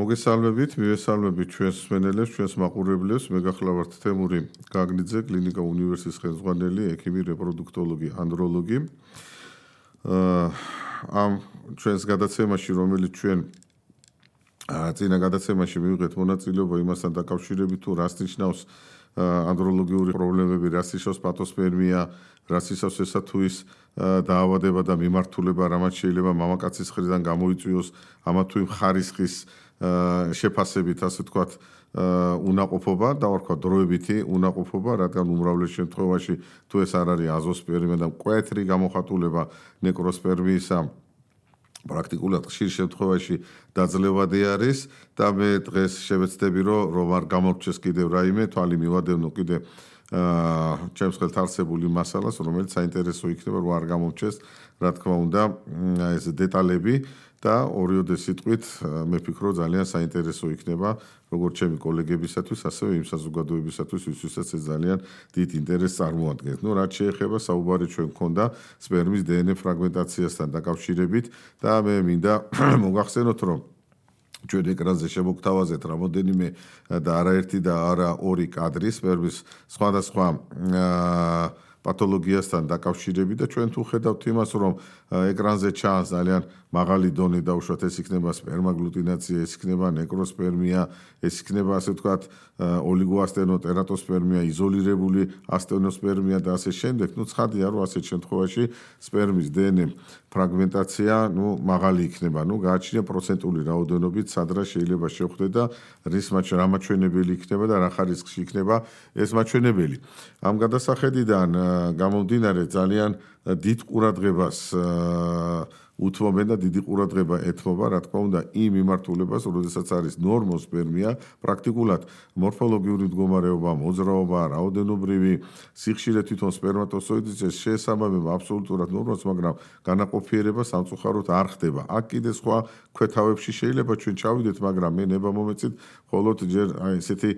მოგესალმებით, მივესალმებით ჩვენს მსმენელებს, ჩვენს მაყურებლებს. მე გახლავართ თემური გაგნიძე, კლინიკა უნივერსიტეტის ხელმძღვანელი, ექიმი, რეპროდუქტოლოგი, ანდროლოგი. ამ ჩვენს გადაცემაში, რომელიც ჩვენ წინა გადაცემაში მივიღეთ მონაწილეობა იმასთან დაკავშირებით, თუ რას ნიშნავს ანდროლოგიური პრობლემები, რას ნიშნავს პათოსპერმია, რას ნიშნავს ესა თუ ის დაავადება და მიმართულება, რამაც შეიძლება მამაკაცის მხრიდან გამოიწვიოს ამა თუ იმ ხარისხის შეფასებით, ასე ვთქვათ, უნაყოფობა, დავარქვა დროებითი უნაყოფობა, რადგან უმრავლეს შემთხვევაში თუ ეს არ არის აზოსპერმია და მკვეთრი გამოხატულება ნეკროსპერმიისა, პრაქტიკულად ხშირ შემთხვევაში დაძლევადი არის და მე დღეს შევეცდები, რომ არ გამორჩეს კიდევ რაიმე, თვალი მივადევნო კიდევ ჩემს ხელთ არსებულ მასალას, რომელიც საინტერესო იქნება, რომ არ გამორჩეს, რა თქმა უნდა, ეს დეტალები და ორიოდე სიტყვით მე ვფიქრობ ძალიან საინტერესო იქნება როგორც ჩემი კოლეგებისათვის, ასევე იმ საზოგადოებისათვის, ვისთვისაც ეს ძალიან დიდ ინტერესს წარმოადგენს. ნუ რაც შეეხება საუბარი ჩვენ გქონდა სპერმის დნმ ფრაგმენტაციასთან დაკავშირებით და მე მინდა მოგახსენოთ, რომ ჩვენ ეკრანზე შემოგთავაზეთ რამოდენიმე და არაერთი და არა ორი კადრი სპერმის სხვადასხვა პათოლოგიასთან დაკავშირებით და ჩვენ თუ ხედავთ იმას, რომ ეკრანზე ჩანს ძალიან მაღალი დონე და უშუალოდ ეს იქნება სპერმაგლუტინაცია, ეს იქნება ნეკროსპერმია, ეს იქნება ასე ვთქვათ ოლიგოასტენოტერატოსპერმია, იზოლირებული ასტენოსპერმია და ასე შემდეგ. ნუ ცხადია, რომ ასეთ შემთხვევაში სპერმის დნმ ფრაგმენტაცია, მაღალი იქნება, გააჩნია პროცენტული რაოდენობით, სადრა შეიძლება შევხვდე და რის მაჩვენებელი იქნება და რა ხარისხში იქნება ეს მაჩვენებელი. ამ გადასახედიდან გამომდინარე ძალიან დიდ ყურადღებას უთმობენ და დიდი ყურადღება ეთმობა, რა თქმა უნდა, იმ მიმართულებას, როდესაც არის ნორმოსპერმია, პრაქტიკულად მორფოლოგიური მდგომარეობა, მოძრაობა, რაოდენობრივი სიხშირე თვითონ სპერმატოსოიდის შეესაბამება აბსოლუტურად ნორმას, მაგრამ განაყოფიერება სამწუხაროდ არ ხდება. აქ კიდე სხვა ქვეთავებში შეიძლება ჩვენ ჩავიდეთ, მაგრამ მე ნება მომეწით, მხოლოდ ჯერ ესეთი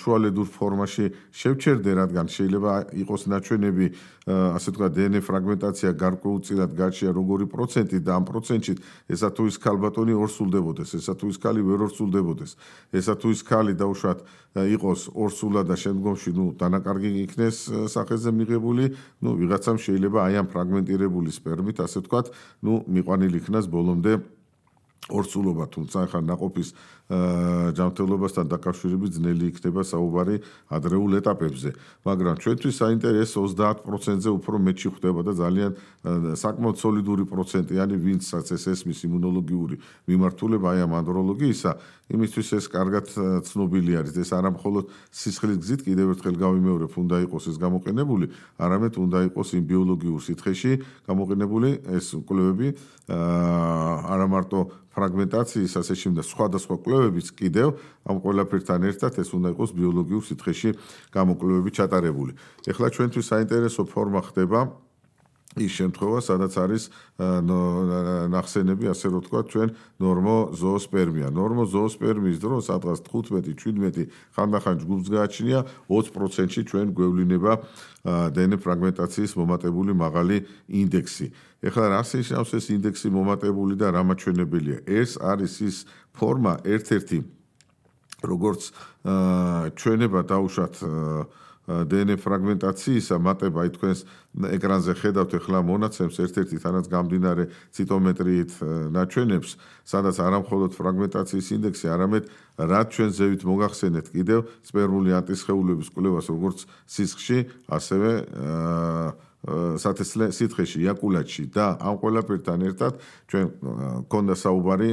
შუალედურ ფორმაში შევჩერდე, რადგან შეიძლება იყოს ნაჩვენები, ასე ვთქვათ, დნმ ფრაგმენტაცია გარკვეულწილად გაჩია როგორი პროცენტი და ამ პროცენტში ესა თუ ის ქალბატონი ორ სრულდებოდეს, ესა თუ ის ქალი ვერ ორ სრულდებოდეს, ესა თუ ის ქალი დაუშვათ იყოს ორსულა და შემდგომში დანაკარგი იქნეს სახეზე მიღებული, ვიღაცამ შეიძლება აი ამ ფრაგმენტირებული სპერმით, ასე ვთქვათ, მიყვანილი იქნას ბოლომდე ორსულობა, თუმცა ახლა ნაყოფის ჯანმრთელობასთან დაკავშირებით ძნელი იქნება საუბარი ადრეულ ეტაპებზე, მაგრამ ჩვენთვის საინტერესო 30%-ზე უფრო მეტი ხდება და ძალიან საკმაოდ სოლიდური პროცენტიანი, ვინცაც ეს ესმის იმუნოლოგიური მიმართულება აი ამ ანდროლოგიისა, იმისთვის ეს კარგად ცნობილი არის. ეს არა მხოლოდ სისხლის გზით, კიდევ ერთხელ გავიმეორებ, უნდა იყოს ეს გამოყენებული, არამედ უნდა იყოს იმ ბიოლოგიურ სითხეში გამოყენებული ეს კვლევები, არა მარტო ფრაგმენტაციის, ასე შემდეგ სხვადასხვა კვლევებიც კიდევ ამ ყველაფერთან ერთად ეს უნდა იყოს ბიოლოგიურ სითხეში გამოკვლევები ჩატარებული. ეხლა ჩვენთვის საინტერესო ფორმა ხდება ის შემთხვევა, სადაც არის ნახსენები, ასე რომ ვთქვათ, ჩვენ ნორმოზოოსპერმია. ნორმოზოოსპერმიის დროს სადღაც 15-17 ხანდახან ჯგუფს გააჩნია 20%-ში ჩვენ გვევლინება დნმ ფრაგმენტაციის მომატებული მაღალი ინდექსი. ეხლა რას ნიშნავს ეს ინდექსი მომატებული და რა მაჩვენებელია? ეს არის ის ფორმა ერთ-ერთი, როგორც ჩვენება დაუშვათ დნმ ფრაგმენტაციისა მატება, აი თქვენს ეკრანზე ხედავთ ახლა მონაცემს ერთ-ერთი თანაც გამდინარე ციტომეტრიით ნაჩვენებს, სადაც არა მხოლოდ ფრაგმენტაციის ინდექსი, არამედ რაც ჩვენ ზევით მოგახსენეთ კიდევ სპერმული ანტისხეულების კვლევას, როგორც სისხლში, ასევე სათესლე სითხეში, იაკულატში და ამ ყველაფერთან ერთად ჩვენ გქონდა საუბარი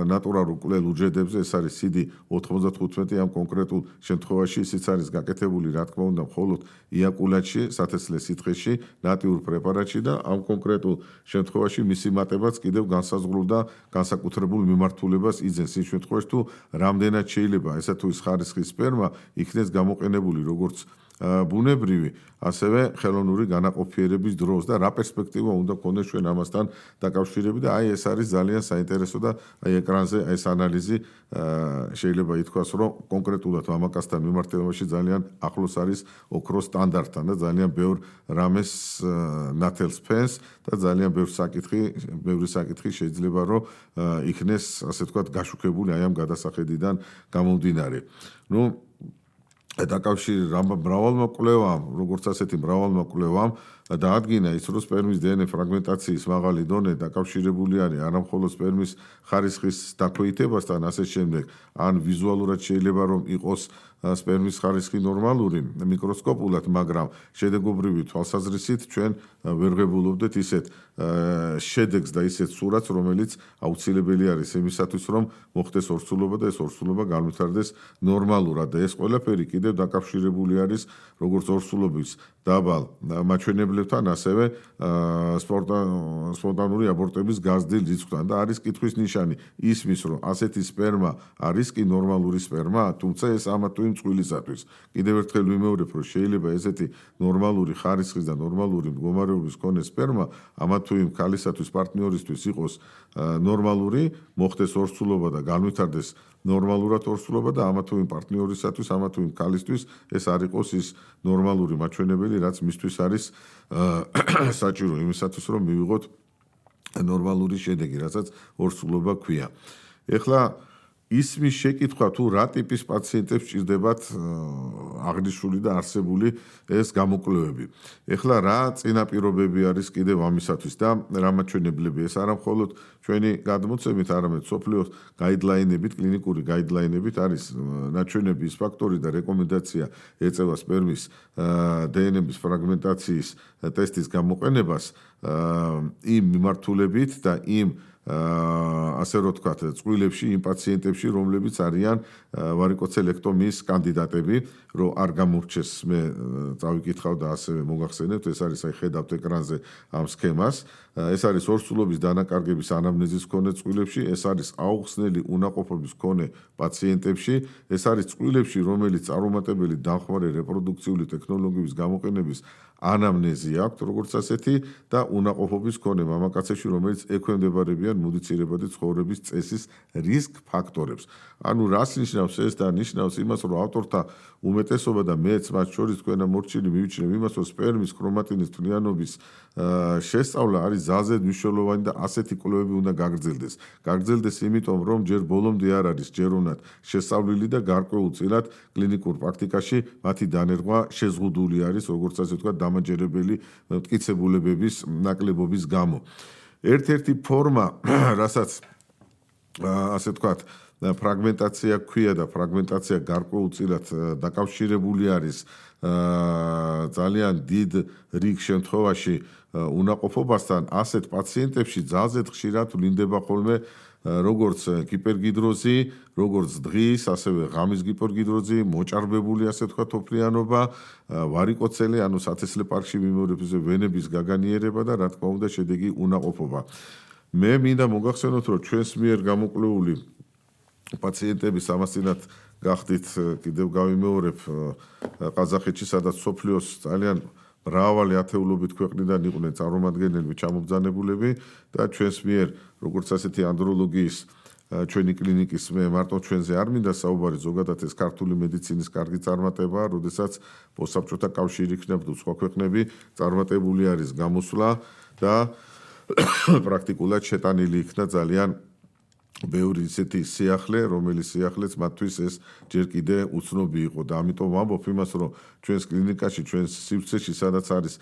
ნატურალურ კვლელ უჯრედებზე, ეს არის CD95 ამ კონკრეტულ შემთხვევაში ისიც არის გაკეთებული, რა თქმა უნდა, მხოლოდ იაკულატში, სათესლე სითხეში, ნატიურ პრეპარატში და ამ კონკრეტულ შემთხვევაში მისი მატებაც კიდევ განსაზღვრულდა განსაკუთრებულ მიმართულებას იძენს იმ შემთხვევაში, თუ რამდენად შეიძლება ესა თუ ის ხარისხის სპერმა იქნეს გამოყენებული როგორც ბუნებრივი, ასევე ხელოვნური განაყოფიერების დროს და რა პერსპექტივა უნდა გქონდეს ჩვენ ამასთან დაკავშირებით და ეს არის ძალიან საინტერესო და ეკრანზე ეს ანალიზი შეიძლება ითქვას, რომ კონკრეტულად მამაკაცთან მიმართებაში ძალიან ახლოს არის ოქროს სტანდარტთან და ძალიან ბევრ რამეს ნათელს ფენს და ძალიან ბევრი საკითხი შეიძლება რომ იქნეს, ასე ვთქვათ, გაშუქებული აი ამ გადასახედიდან გამომდინარე. დაკავშირებით მრავალმა კვლევამ, როგორც ასეთი მრავალმა კვლევამ დაადგინა ის, რომ სპერმის დნმ ფრაგმენტაციის მაღალი დონე დაკავშირებული არის არა მხოლოდ სპერმის ხარისხის დაქვეითებასთან, ასე შემდეგ, ან ვიზუალურად შეიძლება რომ იყოს სპერმის ხარისხი ნორმალური მიკროსკოპულად, მაგრამ შედეგობრივი თვალსაზრისით ჩვენ ვერ ღებულობდეთ ისეთ შედეგს და ისეთ სურათს, რომელიც აუცილებელი არის იმისათვის, რომ მოხდეს ორსულობა და ეს ორსულობა განვითარდეს ნორმალურად და ეს ყველაფერი კიდევ დაკავშირებული არის როგორც ორსულობის დაბალ მაჩვენებლებთან, ასევე სპონტანური აბორტების გაზრდილ რიცხვთან და არის კითხვის ნიშანი ისმის, რომ ასეთი სპერმა არის კი ნორმალური სპერმა, თუმცა ეს ამა თუ იმ წყვილისათვის. კიდევ ერთხელ ვიმეორებ, რომ შეიძლება ესეთი ნორმალური ხარისხის და ნორმალური მდგომარეობის მქონე სპერმა ამა თუ იმ ქალისათვის პარტნიორისთვის იყოს ნორმალური, მოხდეს ორსულობა და განვითარდეს ნორმალურად ორსულობა და ამა თუ იმ პარტნიორისათვის, ამა თუ იმ ქალისთვის ეს არ იყოს ის ნორმალური მაჩვენებელი, რაც მისთვის არის საჭირო იმისათვის, რომ მივიღოთ ნორმალური შედეგი, რასაც ორსულობა ქვია. ეხლა ისმის შეკითხვა თუ რა ტიპის პაციენტებს ჭირდებათ აღნიშნული და არსებული ეს გამოკვლევები. ეხლა რა წინაპირობები არის კიდევ ამისათვის და რა მაჩვენებლები ეს არა მხოლოდ ჩვენი გადმოცემით, არამედ სოფლიოს გაიდლაინებით, კლინიკური გაიდლაინებით არის ნაჩვენები ის ფაქტორი და რეკომენდაცია ეწევა სპერმის დნმ-ის ფრაგმენტაციის ტესტის გამოყენებას იმ მიმართულებით და იმ ასე რომ ვთქვათ, წყვილებში, იმ პაციენტებში, რომლებიც არიან ვარიკოცელექტომიის კანდიდატები, რომ არ გამორჩეს, მე წავიკითხავ და ასევე მოგახსენებთ, ეს არის აი ხედავთ ეკრანზე ამ სქემას. ეს არის ორსულობის დანაკარგების ანამნეზის მქონე წყვილებში, ეს არის აუხსნელი უნაყოფობის მქონე პაციენტებში, ეს არის წყვილებში, რომელიც წარუმატებელი დამხმარე რეპროდუქციული ტექნოლოგიების გამოყენების ანამნეზი აქვს, როგორც ასეთი და უნაყოფობის მქონე მამაკაცებში, რომელიც ექვემდებარებიან მუდიცირებადი ცხოვრების წესის რისკ ფაქტორებს. ანუ რას ნიშნავს ეს და ნიშნავს იმას, რომ ავტორთა უმეტესობა და მეც მათ შორის თქვენ მორჩილი მივიჩნევ იმას, რომ სპერმის ქრომატინის თვლიანობის შესწავლა არის ძალზე მნიშვნელოვანი და ასეთი კვლევები უნდა გაგრძელდეს. გაგრძელდეს იმიტომ, რომ ჯერ ბოლომდე არ არის ჯეროვნად შესწავლილი და გარკვეულწილად კლინიკურ პრაქტიკაში მათი დანერგვა შეზღუდული არის, როგორც ასე ვთქვათ, დამაჯერებელი მტკიცებულებების ნაკლებობის გამო. ერთ-ერთი ფორმა, რასაც ასე ვთქვათ, ფრაგმენტაცია ქვია და ფრაგმენტაცია გარკვეულწილად დაკავშირებული არის ძალიან დიდ რიგ შემთხვევაში უნაყოფობასთან, ასეთ პაციენტებში ძალზედ ხშირად ვლინდება ხოლმე როგორც ჰიპერგიდროზი, როგორც დღის, ასევე ღამის ჰიპერგიდროზი, მოჭარბებული ასე ვთქვათ თოფლიანობა, ვარიკოცელი, ანუ სათესლე პარკში მიმოერების ვენების გაგანიერება და რა თქმა უნდა შედეგი უნაყოფობა. მე მინდა მოგახსენოთ, რომ ჩვენს მიერ გამოკვლეული პაციენტების ამასწინათ გახდით კიდევ გავიმეორებ ყაზახეთში, სადაც სოფლიოს ძალიან მრავალი ათეულობით ქვეყნიდან იყვნენ წარმომადგენლები, ჩამობრძანებულები და ჩვენს მიერ როგორც ასეთი ანდროლოგიის ჩვენი კლინიკის მე მარტო ჩვენზე არ მინდა საუბარი, ზოგადად ეს ქართული მედიცინის კარგი წარმატებაა, როდესაც მოსაბჭოთა კავშირი იქნება თუ სხვა ქვეყნები წარმატებული არის გამოსვლა და პრაქტიკულად შეტანილი იქნა ძალიან ბევრი ისეთი სიახლე, რომელიც სიახლეც მათთვის ეს ჯერ კიდე უცნობი იყო და ამიტომ ვამბობ იმას, რომ ჩვენს კლინიკაში, ჩვენს სივრცეში, სადაც არის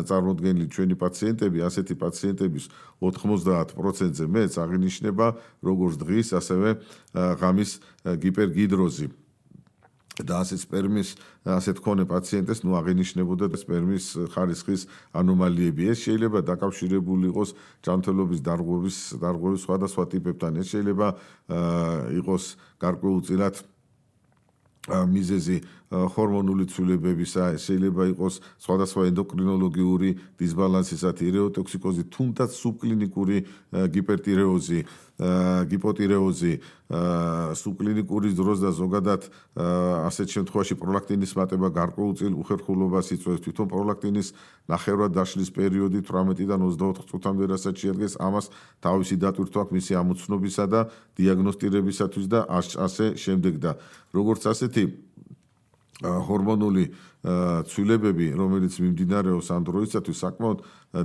წარმოდგენილი ჩვენი პაციენტები, ასეთი პაციენტების 90%-ზე მეც აღინიშნება როგორც დღის, ასევე ღამის ჰიპერგიდროზი. და ასე სპერმის ასეთ მქონე პაციენტებს აღინიშნებოდა სპერმის ხარისხის ანომალიები. ეს შეიძლება დაკავშირებული იყოს ჯანმრთელობის დარღვევის სხვადასხვა ტიპებთან. ეს შეიძლება იყოს გარკვეულწილად მიზეზი ჰორმონული ცვლილებებისა, შეიძლება იყოს სხვადასხვა ენდოკრინოლოგიური დისბალანსისა, თირეოტოქსიკოზი, თუნდაც სუბკლინიკური გიპერტირეოზი, გიპოტირეოზი, სუბკლინიკური დროს და ზოგადად ასეთ შემთხვევაში პროლაქტინის მატება გარკვეულწილ უხერხულობას იწვევს. თვითონ პროლაქტინის ნახევრად დაშლის პერიოდი 18-დან 24 წუთამდე რასაც შეადგენს, ამას თავისი დატვირთვა აქვს მისი ამოცნობისა და დიაგნოსტირებისათვის და ასე შემდეგ და როგორც ასეთი ჰორმონული ცვლილებები, რომელიც მიმდინარეობს ამ დროისათვის საკმაოდ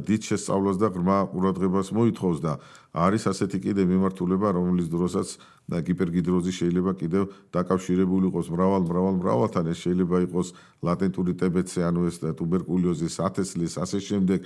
დიდ შესწავლას და ღრმა ყურადღებას მოითხოვს და არის ასეთი კიდე მიმართულება, რომელიც დროსაც გიპერგიდროზი შეიძლება კიდევ დაკავშირებული იყოს მრავალთან, ეს შეიძლება იყოს ლატენტური TBC, ანუ ეს ტუბერკულოზი, სათესლის, ასე შემდეგ,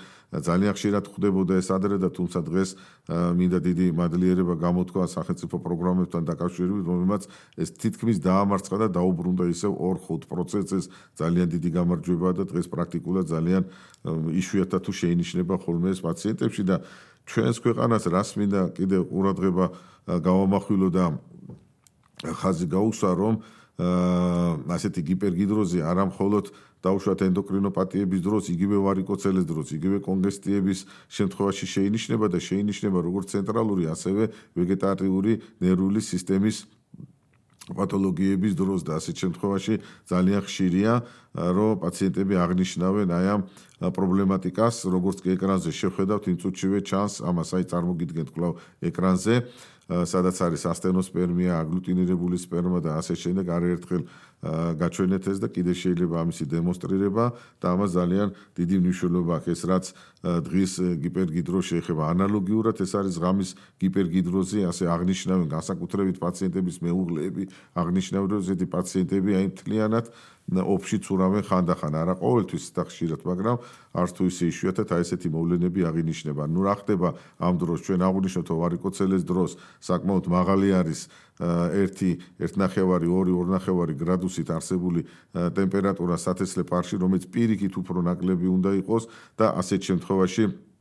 ძალიან ხშირად ხდებოდა ეს ადრე და თუმცა დღეს მინდა დიდი მადლიერება გამოთქვა სახელმწიფო პროგრამებთან დაკავშირებით, რომელმაც ეს თითქმის დაამარცხა და დაუბრუნდა ისევ 4-5 პროცესს, ძალიან დიდი გამარჯვებაა და დღეს პრაქტიკულად ძალიან იშვიათად თუ შეინიშნება ხოლმე ეს პაციენტებში და ჩვენს ქვეყანას რას მინდა კიდევ ყურადღება გავამახვილო და ხაზი გაუსვა, რომ ასეთი გიპერგიდროზი არა მხოლოდ დაუშვათ ენდოკრინოპათიების დროს, იგივე ვარიკოცელეს დროს, იგივე კონგესტიების შემთხვევაში შეინიშნება და შეინიშნება როგორც ცენტრალური, ასევე ვეგეტატიური ნერვული სისტემის პათოლოგიების დროს და ასეთ შემთხვევაში ძალიან ხშირია, რომ პაციენტები აღნიშნავენ აი ამ პრობლემატიკას, როგორც კი ეკრანზე შევხედავთ, იმ წუთშივე ჩანს, ამას აი წარმოგიდგენთ კვლავ ეკრანზე, სადაც არის ასტენოსპერმია, აგლუტინირებული სპერმა და ასე შემდეგ, არაერთხელ გაჩვენეთ ეს და კიდე შეიძლება ამისი დემონსტრირება და ამას ძალიან დიდი მნიშვნელობა აქვს. ეს რაც დღის გიპერგიდროზს შეეხება ანალოგიურად, ეს არის ღამის გიპერგიდროზი, ასე აღნიშნავენ განსაკუთრებით პაციენტების მეუღლეები, აღნიშნავენ, რომ ესეთი პაციენტები აი მთლიანად ოფში ცურავენ ხანდახან, არა ყოველთვის და ხშირად, მაგრამ არც თუ ისე იშვიათად აი ესეთი მოვლენები აღინიშნება. ნუ რა ხდება ამ დროს? ჩვენ აღვნიშნოთ, რომ ვარიკოცელეს დროს საკმაოდ მაღალი არის 1.5-2 გრადუსით არსებული ტემპერატურა სათესლე პარში, რომელიც პირიქით უფრო ნაკლები უნდა იყოს და ასეთ შემთხვევაში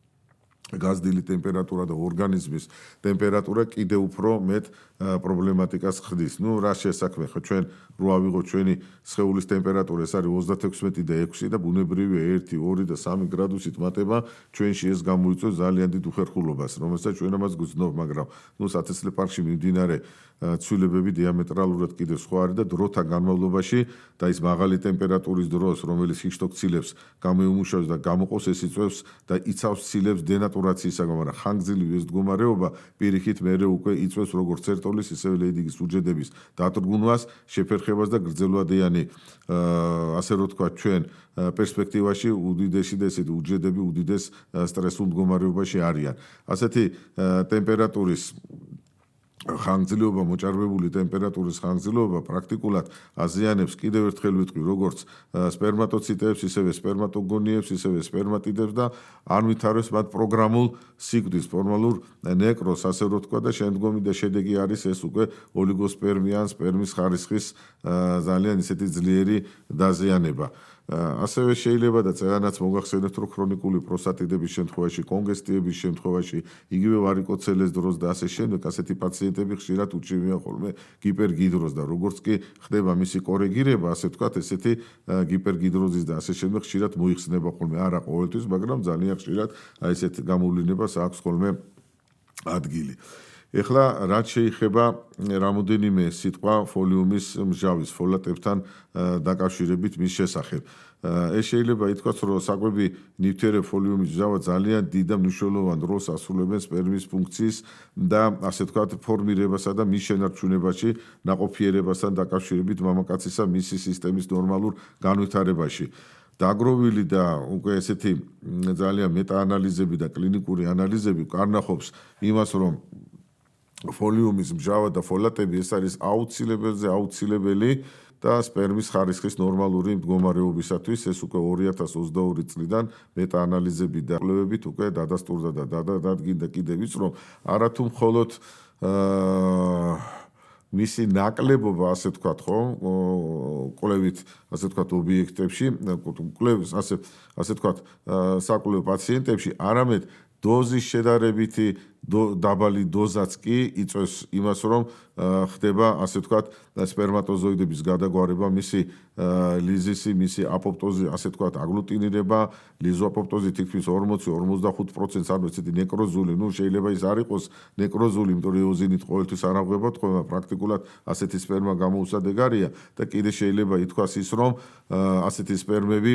გაზრდილი ტემპერატურა და ორგანიზმის ტემპერატურა კიდევ უფრო მეტ პრობლემატიკას ხდის. ნუ რა შესაქმე ხო ჩვენ რო ავიღოთ ჩვენი სხეულის ტემპერატურა, ეს არის 36 და 6 და ბუნებრივია 1, 2 და 3 გრადუსით მატება ჩვენში ეს გამოიწვევს ძალიან დიდ უხერხულობას, რომელსაც ჩვენ ამას გძნობ, მაგრამ ნუ სათესლე პარკში მიმდინარე ცვლილებები დიამეტრალურად კიდევ სხვა არის და დროთა განმავლობაში და ის მაღალი ტემპერატურის დროს, რომელიც ჰიშტოქცილებს გამოიმუშავებს და გამოყოს, ეს იწვევს და იცავს ცილებს დენატურაციისაგან, მაგრამ ხანგრძლივი ეს მდგომარეობა პირიქით მერე უკვე იწვევს როგორც სერტოლის, ისევე ლეიდინგის უჯრედების დატვრგუნვას, შეფერხებას და გრძელვადიანი, ასე რომ თქვა, ჩვენ პერსპექტივაში უდიდესი და ესეთი უჯრედები უდიდეს სტრესულ მდგომარეობაში არიან. ასეთი ტემპერატურის ხანგრძლივობა, მოჭარბებული ტემპერატურის ხანგრძლივობა პრაქტიკულად აზიანებს კიდევ ერთხელ ვიტყვი, როგორც სპერმატოციტებს, ისევე სპერმატოგონიებს, ისევე სპერმატიდებს და არ ვითარებს მათ პროგრამულ სიკვდილს, ფორმალურ ნეკროს, ასე რომ თქვა და შემდგომი და შედეგი არის ეს უკვე ოლიგოსპერმია ან სპერმის ხარისხის ძალიან ისეთი ძლიერი დაზიანება. ასევე შეიძლება და წეგანაც მოგახსენებთ, რომ ქრონიკული პროსტატიტების შემთხვევაში, კონგესტიების შემთხვევაში, იგივე ვარიკოცელეს დროს და ასე შემდეგ, ასეთი პაციენტები ხშირად უჩივია ხოლმე გიპერგიდროზს და როგორც კი ხდება მისი კორეგირება, ასე ვთქვათ, ესეთი გიპერგიდროზის და ასე შემდეგ ხშირად მოიხსნება ხოლმე, არა ყოველთვის, მაგრამ ძალიან ხშირად აი ესეთ გამოვლენებას აქვს ხოლმე ადგილი. ეხლა რაც შეეხება რამოდენიმე სიტყვა ფოლიუმის მჟავის ფოლატებთან დაკავშირებით მის შესახებ. ეს შეიძლება ითქვას, რომ საკვები ნივთიერებ ფოლიუმის მჟავა ძალიან დიდ და მნიშვნელოვან როლს ასრულებენ სპერმის ფუნქციის და ასე ვთქვათ ფორმირებასა და მის შენარჩუნებაში, ნაყოფიერებასთან დაკავშირებით მამაკაცისა მისი სისტემის ნორმალურ განვითარებაში. დაგროვილი და უკვე ესეთი ძალიან მეტაანალიზები და კლინიკური ანალიზები კარნახობს იმას, რომ ფოლიუმის მჟავა და ფოლატები ეს არის აუცილებელი და სპერმის ხარისხის ნორმალური მდგომარეობისათვის. ეს უკვე 2022 წლიდან მეტაანალიზები და კვლევებით უკვე დადასტურდა და დადგინდა კიდევ ის, რომ არათუ მხოლოდ მისი ნაკლებობა, ასე ვთქვათ, ხო, კვლევით, ასე ვთქვათ, ობიექტებში, კვლევის, ასე ვთქვათ, საკვლევ პაციენტებში, არამედ დოზის შედარებითი დაბალი დოზაც კი იწვევს იმას, რომ ხდება ასე ვთქვათ სპერმატოზოიდების გადაგვარება, მისი ლიზისი, მისი აპოპტოზი, ასე ვთქვათ აგლუტინირება, ლიზოაპოპტოზი თითქმის 40-45%, ანუ ესეთი ნეკროზული, შეიძლება ის არ იყოს ნეკროზული, იმიტომ რომ ეოზინით ყოველთვის არ აღგვებათ, ხოლმე პრაქტიკულად ასეთი სპერმა გამოუსადეგარია და კიდე შეიძლება ითქვას ის, რომ ასეთი სპერმები,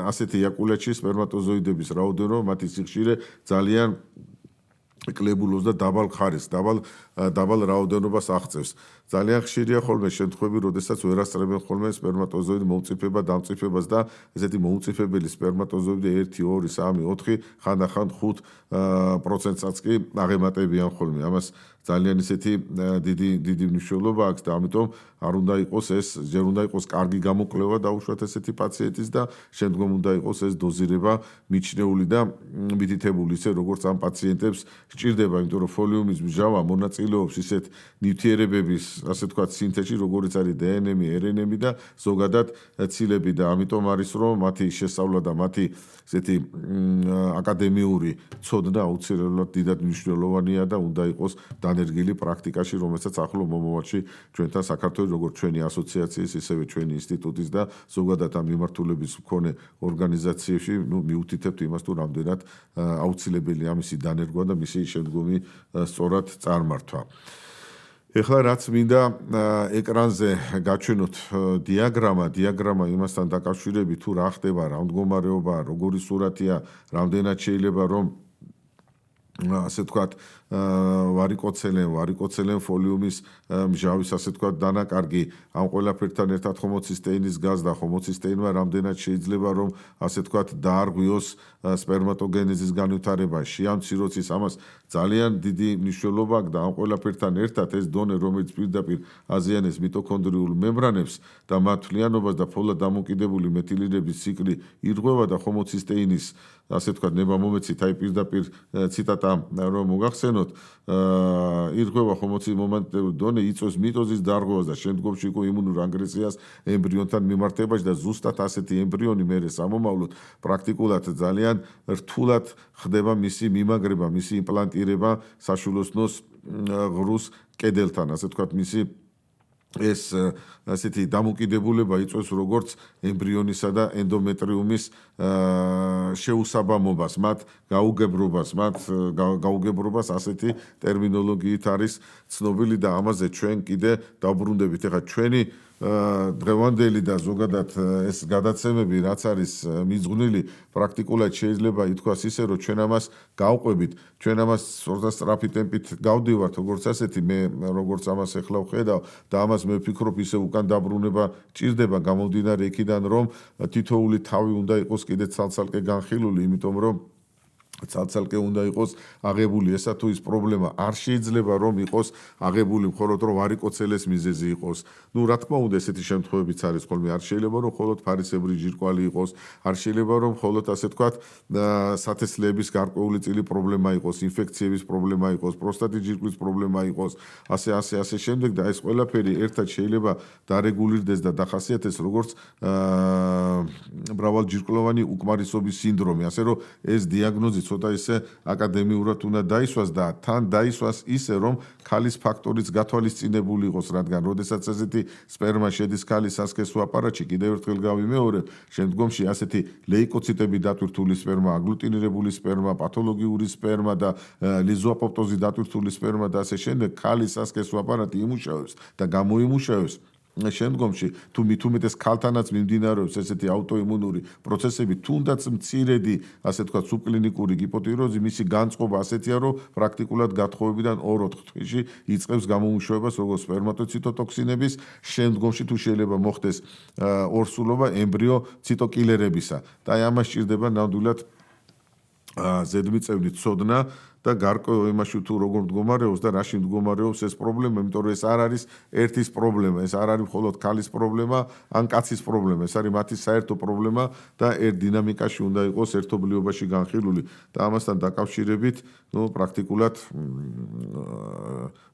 ასეთი ეიაკულაციის სპერმატოზოიდების რაოდენობა, მათი სიხშირე ძალიან კლებულობს და დაბალ ხარისხს, დაბალ რაოდენობას აღწევს. ძალიან ხშირია ხოლმე შემთხვევები, როდესაც ვერ ასწრებენ ხოლმე სპერმატოზოიდ მომწიფება, დამწიფებას და ესეთი მომწიფებელი სპერმატოზოიდი 1, 2, 3, 4, ხანდახან 5%-საც კი აღემატებიან ხოლმე. ამას ძალიან ისეთი დიდი მნიშვნელობა აქვს და ამიტომ არ უნდა იყოს ეს, ჯერ უნდა იყოს კარგი გამოკვლევა დაუშვათ ესეთი პაციენტის და შემდგომ უნდა იყოს ეს დოზირება მიჩნეული და მითითებული ისე, როგორც ამ პაციენტებს სჭირდება, იმიტომ რომ ფოლიუმის მჟავა მონაწილეობს ისეთ ნივთიერებების, ასე ვთქვათ, სინთეზში, როგორც არის დნმ, რნმ და ზოგადად ცილები და ამიტომ არის, რომ მათი შესწავლა და მათი ესეთი აკადემიური ცოდნა აუცილებლად დიდად მნიშვნელოვანია და უნდა იყოს დანერგილი პრაქტიკაში, რომელსაც ახლო მომავალში ჩვენთან საქართველოს როგორც ჩვენი ასოციაციის, ისევე ჩვენი ინსტიტუტის და ზოგადად ამ მიმართულების მქონე ორგანიზაციებში მიუთითებთ იმას, თუ რამდენად აუცილებელია ამისი დანერგვა და მისი შემდგომი სწორად წარმართვა. ეხლა რაც მინდა ეკრანზე გაჩვენოთ დიაგრამა იმასთან დაკავშირებით, თუ რა ხდება, რა მდგომარეობაა, როგორი სურათია, რამდენად შეიძლება რომ ასე ვთქვათ ვარიკოცელენ ფოლიუმის მჟავის ასე ვთქვათ დანაკარგი ამ ყველაფერთან ერთად ჰომოცისტეინის გაზდა ჰომოცისტეინმა რამდენად შეიძლება რომ ასე ვთქვათ დაარღვიოს სპერმატოგენეზის განვითარება შიამციროცის ამას ძალიან დიდი მნიშვნელობა აქვს და ამ ყველაფერთან ერთად ეს დონე რომელიც პირდაპირ აზიანებს მიტოქონდრიულ მემბრანებს და მათ თვლიანობას და ფოლად დამოკიდებული მეთილირების ციკლი ირღვევა და ჰომოცისტეინის ასე ვთქვათ ნება-მომეცით აი პირდაპირ ციტატა რომ მოგახსენოთ ირღვევა ჰომოცისტეინის მომენტური დონე იწვევს მიტოზის დარღვევას და შემდგომში უკვე იმუნურ აგრესიას ემბრიონთან მიმართებაში და ზუსტად ასეთი ემბრიონი მერე სამომავლოდ პრაქტიკულად ძალიან რთულად ხდება მისი მიმაგრება, მისი იმპლანტირება საშვილოსნოს ღრუს კედელთან, ასე ვთქვათ მისი ეს ასეთი დამოკიდებულება იწვევს როგორც ემბრიონისა და ენდომეტრიუმის შეუსაბამობას, მათ გაუგებრობას ასეთი ტერმინოლოგიით არის ცნობილი და ამაზე ჩვენ კიდე დავბრუნდებით. ეხლა ჩვენი დღევანდელი და ზოგადად ეს გადაცემები რაც არის მიძღვნილი პრაქტიკულად შეიძლება ითქვას ისე რომ ჩვენ ამას გავყვებით, ჩვენ ამას სწრაფი ტემპით გავდივართ როგორც ასეთი მე როგორც ამას ეხლა ვხედავ და ამას მე ვფიქრობ ისე უკან დაბრუნება ჭირდება გამომდინარე იქიდან რომ თითოეული თავი უნდა იყოს კიდე ცალ-ცალკე განხილული, იმიტომ რომ ცალ-ცალკე უნდა იყოს აღებული ესა თუ ის პრობლემა არ შეიძლება რომ იყოს აღებული მხოლოდ რომ ვარიკოცელეს მიზეზი იყოს. ნუ რა თქმა უნდა ესეთი შემთხვევებიც არის ხოლმე, არ შეიძლება რომ მხოლოდ ფარისებრი ჯირკვალი იყოს, არ შეიძლება რომ მხოლოდ ასე ვთქვათ სათესლეების გარკვეული წილი პრობლემა იყოს, ინფექციების პრობლემა იყოს, პროსტატის ჯირკვლის პრობლემა იყოს, ასე შემდეგ და ეს ყველაფერი ერთად შეიძლება დარეგულირდეს და დახასიათდეს როგორც მრავალჯირკვლოვანი უკმარისობის სინდრომი, ასე რომ ეს დიაგნოზი ცოტა ისე აკადემიურად უნდა დაისვას და თან დაისვას ისე რომ ქალის ფაქტორიც გათვალისწინებული იყოს, რადგან როდესაც ასეთი სპერმა შედის ქალის სასქესო აპარატში, კიდევ ერთხელ გავიმეორებ, შემდგომში ასეთი ლეიკოციტები დატვირთული სპერმა, აგლუტინირებული სპერმა, პათოლოგიური სპერმა და ლიზოაპოპტოზი დატვირთული სპერმა და ასე შემდეგ ქალის სასქესო აპარატი იმუშავებს და გამოიმუშავებს შემდგომში თუ მithumetes ქალთანაც მიმდინარეობს ესეთი აუტოიმუნური პროცესები, თუნდაც მცირედი, ასე ვთქვათ, სუბკლინიკური ჰიპოთიროზი, მისი განწყობა ასეთია, რომ პრაქტიკულად გათხოვებიდან 2-4 თვეში იწყებს გამომუშავებას როგორც სპერმატოციტოტოქსინების, შემდგომში თუ შეიძლება მოხდეს ორსულობა ემბრიო ციტოკილერებისა. და აი ამას სჭირდება ნამდვილად ზედმიწევნით ცოდნა და გარკვეულ იმაში თუ როგორ მდგომარეობს და რაში მდგომარეობს ეს პრობლემა, იმიტომ რომ ეს არ არის ერთის პრობლემა, ეს არ არის მხოლოდ ქალის პრობლემა, ან კაცის პრობლემა, ეს არის მათი საერთო პრობლემა და ერთ დინამიკაში უნდა იყოს ერთობლიობაში განხილული და ამასთან დაკავშირებით, პრაქტიკულად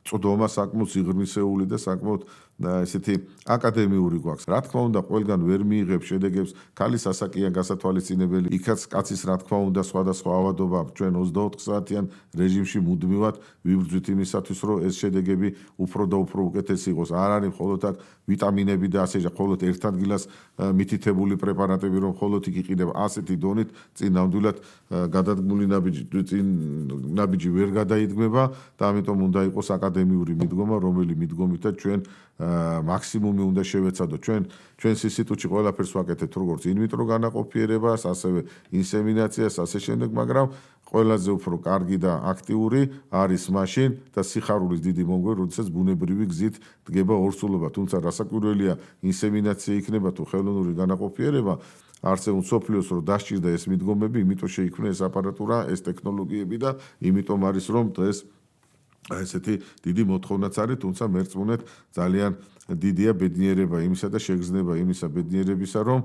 წვდომა საკმაოდ სიღრმისეული და საკმაოდ ესეთი აკადემიური გვაქვს. რა თქმა უნდა, ყველგან ვერ მიიღებს შედეგებს ქალის ასაკიან გასათვალისწინებელი. იქაც კაცის რა თქმა უნდა სხვადასხვა ავადობა ჩვენ 24 საათიან რეჟიმში მუდმივად ვიბრძვით იმისათვის, რომ ეს შედეგები უფრო და უფრო უკეთესი იყოს. არ არის მხოლოდ აქ ვიტამინები და ასე მხოლოდ ერთ ადგილას მითითებული პრეპარატები, რომ მხოლოდ იქ იყიდება ასეთი დონით, წინ ნამდვილად გადადგმული ნაბიჯი ვერ გადაიდგმება და ამიტომ უნდა იყოს აკადემიური მიდგომა, რომელი მიდგომითაც ჩვენ მაქსიმუმი უნდა შევეცადოთ. ჩვენს ინსტიტუტში ყველაფერს ვაკეთებთ, როგორც ინვიტრო განაყოფიერებას, ასევე ინსემინაციას, ასე შემდეგ, მაგრამ ყველაზე უფრო კარგი და აქტიური არის მაშინ და სიხარულის დიდი მომგვე, როდესაც ბუნებრივი გზით დგება ორსულობა, თუმცა რასაკვირველია, ინსემინაცია იქნება თუ ხელოვნური განაყოფიერება, არსებობს მსოფლიოს რომ დასჭირდა ეს მიდგომები, იმიტომ შეიქმნა ეს აპარატურა, ეს ტექნოლოგიები და იმიტომ არის რომ დღეს ესეთი დიდი მოთხოვნაც არის, თუმცა მერწმუნეთ ძალიან დიდია ბედნიერება იმისა და შეგრძნება იმისა ბედნიერებისა, რომ